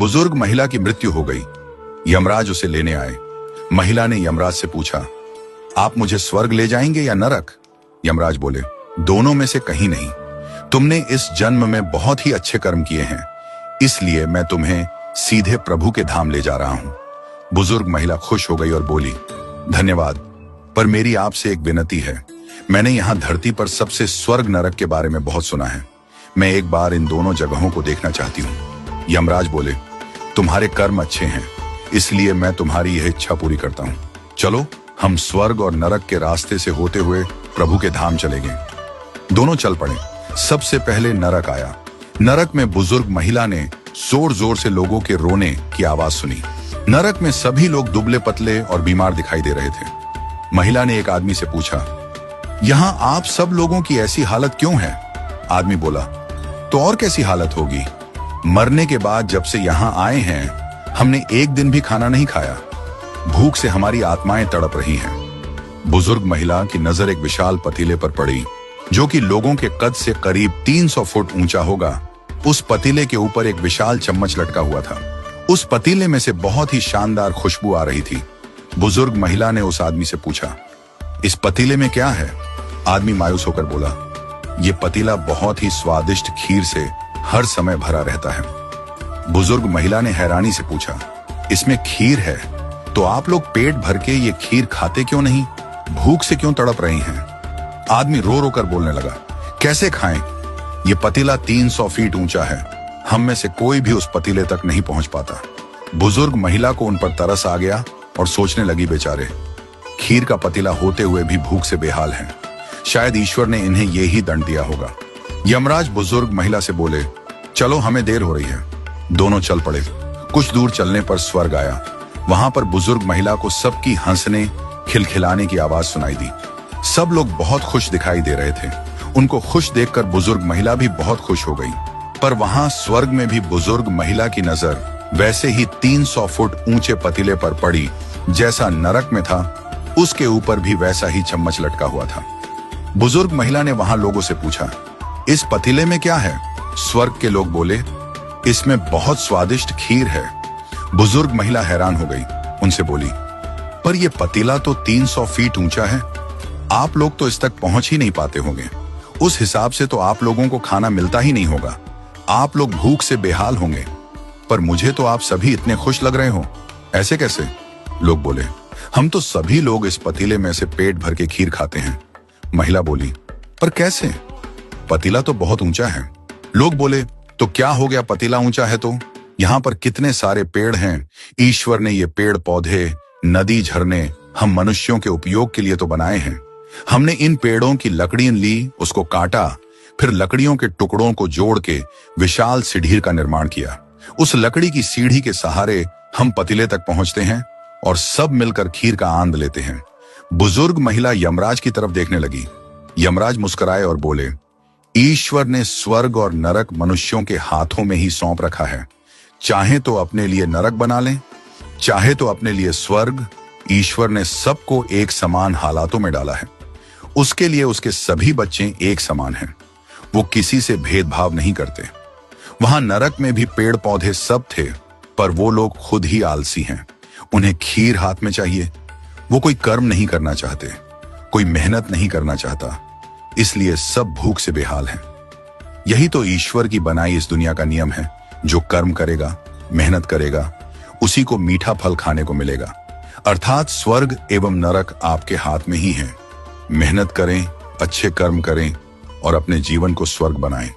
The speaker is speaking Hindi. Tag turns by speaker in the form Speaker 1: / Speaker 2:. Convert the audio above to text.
Speaker 1: बुजुर्ग महिला की मृत्यु हो गई। यमराज उसे लेने आए। महिला ने यमराज से पूछा, आप मुझे स्वर्ग ले जाएंगे या नरक? यमराज बोले, दोनों में से कहीं नहीं। तुमने इस जन्म में बहुत ही अच्छे कर्म किए हैं, इसलिए मैं तुम्हें सीधे प्रभु के धाम ले जा रहा हूं। बुजुर्ग महिला खुश हो गई और बोली, धन्यवाद, पर मेरी आपसे एक विनती है। मैंने यहाँ धरती पर सबसे स्वर्ग नरक के बारे में बहुत सुना है। मैं एक बार इन दोनों जगहों को देखना चाहती हूँ। यमराज बोले, तुम्हारे कर्म अच्छे हैं, इसलिए मैं तुम्हारी यह इच्छा पूरी करता हूँ। चलो हम स्वर्ग और नरक के रास्ते से होते हुए प्रभु के धाम चले गए। दोनों चल पड़े। सबसे पहले नरक आया। नरक में बुजुर्ग महिला ने जोर जोर से लोगों के रोने की आवाज सुनी। नरक में सभी लोग दुबले पतले और बीमार दिखाई दे रहे थे। महिला ने एक आदमी से पूछा, यहाँ आप सब लोगों की ऐसी हालत क्यों है? आदमी बोला, तो और कैसी हालत होगी? मरने के बाद जब से यहाँ आए हैं, हमने एक दिन भी खाना नहीं खाया। भूख से हमारी आत्माएं तड़प रही हैं। बुजुर्ग महिला की नजर एक विशाल पतीले पर पड़ी, जो कि लोगों के कद से करीब 300 फुट ऊंचा होगा। उस पतीले के ऊपर एक विशाल चम्मच लटका हुआ था। उस पतीले में से बहुत ही शानदार खुशबू आ रही थी। बुजुर्ग महिला ने उस आदमी से पूछा, इस पतीले में क्या है? आदमी मायूस होकर बोला, ये पतीला बहुत ही स्वादिष्ट खीर से हर समय भरा रहता है। बुजुर्ग महिला ने हैरानी से पूछा, इसमें खीर है, तो आप लोग पेट भर के ये खीर खाते क्यों नहीं? भूख से क्यों तड़प रही हैं? आदमी रो रो कर बोलने लगा, कैसे खाएं? ये पतीला 300 फीट ऊंचा है, हम में से कोई भी उस पतीले तक नहीं पहुंच पाता। बुजुर्ग महिला को उन पर तरस आ गया और सोचने लगी, बेचारे खीर का पतीला होते हुए भी भूख से बेहाल हैं। शायद ईश्वर ने इन्हें यही दंड दिया होगा। यमराज बुजुर्ग महिला से बोले, चलो हमें देर हो रही है। दोनों चल पड़े। कुछ दूर चलने पर स्वर्ग आया। वहां पर बुजुर्ग महिला को सबकी हंसने खिलखिलाने की आवाज सुनाई दी। सब लोग बहुत खुश दिखाई दे रहे थे। उनको खुश देखकर बुजुर्ग महिला भी बहुत खुश हो गई। पर वहां स्वर्ग में भी बुजुर्ग महिला की नजर वैसे ही 300 फुट ऊंचे पतीले पर पड़ी जैसा नरक में था। उसके ऊपर भी वैसा ही चम्मच लटका हुआ था। बुजुर्ग महिला ने वहां लोगों से पूछा, इस पतीले में क्या है? स्वर्ग के लोग बोले, इसमें बहुत स्वादिष्ट खीर है। बुजुर्ग महिला हैरान हो गई। उनसे बोली, पर यह पतीला तो 300 फीट ऊंचा है, आप लोग तो इस तक पहुंच ही नहीं पाते होंगे। उस हिसाब से तो आप लोगों को खाना मिलता ही नहीं होगा। आप लोग भूख से बेहाल होंगे। पर मुझे तो आप सभी इतने खुश लग रहे हो, ऐसे कैसे? लोग बोले, हम तो सभी लोग इस पतीले में से पेट भर के खीर खाते हैं। महिला बोली, पर कैसे? पतीला तो बहुत ऊंचा है। लोग बोले, तो क्या हो गया, पतीला ऊंचा है तो? यहाँ पर कितने सारे पेड़ हैं। ईश्वर ने ये पेड़ पौधे, नदी, झरने हम मनुष्यों के उपयोग के लिए तो बनाए हैं। हमने इन पेड़ों की लकड़ियां ली, उसको काटा, फिर लकड़ियों के टुकड़ों को जोड़ के विशाल सीढ़ी का निर्माण किया। उस लकड़ी की सीढ़ी के सहारे हम पतीले तक पहुंचते हैं और सब मिलकर खीर का आनंद लेते हैं। बुजुर्ग महिला यमराज की तरफ देखने लगी। यमराज मुस्कुराए और बोले, ईश्वर ने स्वर्ग और नरक मनुष्यों के हाथों में ही सौंप रखा है। चाहे तो अपने लिए नरक बना लें, चाहे तो अपने लिए स्वर्ग। ईश्वर ने सबको एक समान हालातों में डाला है। उसके लिए उसके सभी बच्चे एक समान हैं। वो किसी से भेदभाव नहीं करते। वहां नरक में भी पेड़ पौधे सब थे, पर वो लोग खुद ही आलसी हैं। उन्हें खीर हाथ में चाहिए। वो कोई कर्म नहीं करना चाहते, कोई मेहनत नहीं करना चाहता, इसलिए सब भूख से बेहाल हैं। यही तो ईश्वर की बनाई इस दुनिया का नियम है। जो कर्म करेगा, मेहनत करेगा, उसी को मीठा फल खाने को मिलेगा। अर्थात स्वर्ग एवं नरक आपके हाथ में ही है। मेहनत करें, अच्छे कर्म करें और अपने जीवन को स्वर्ग बनाएं।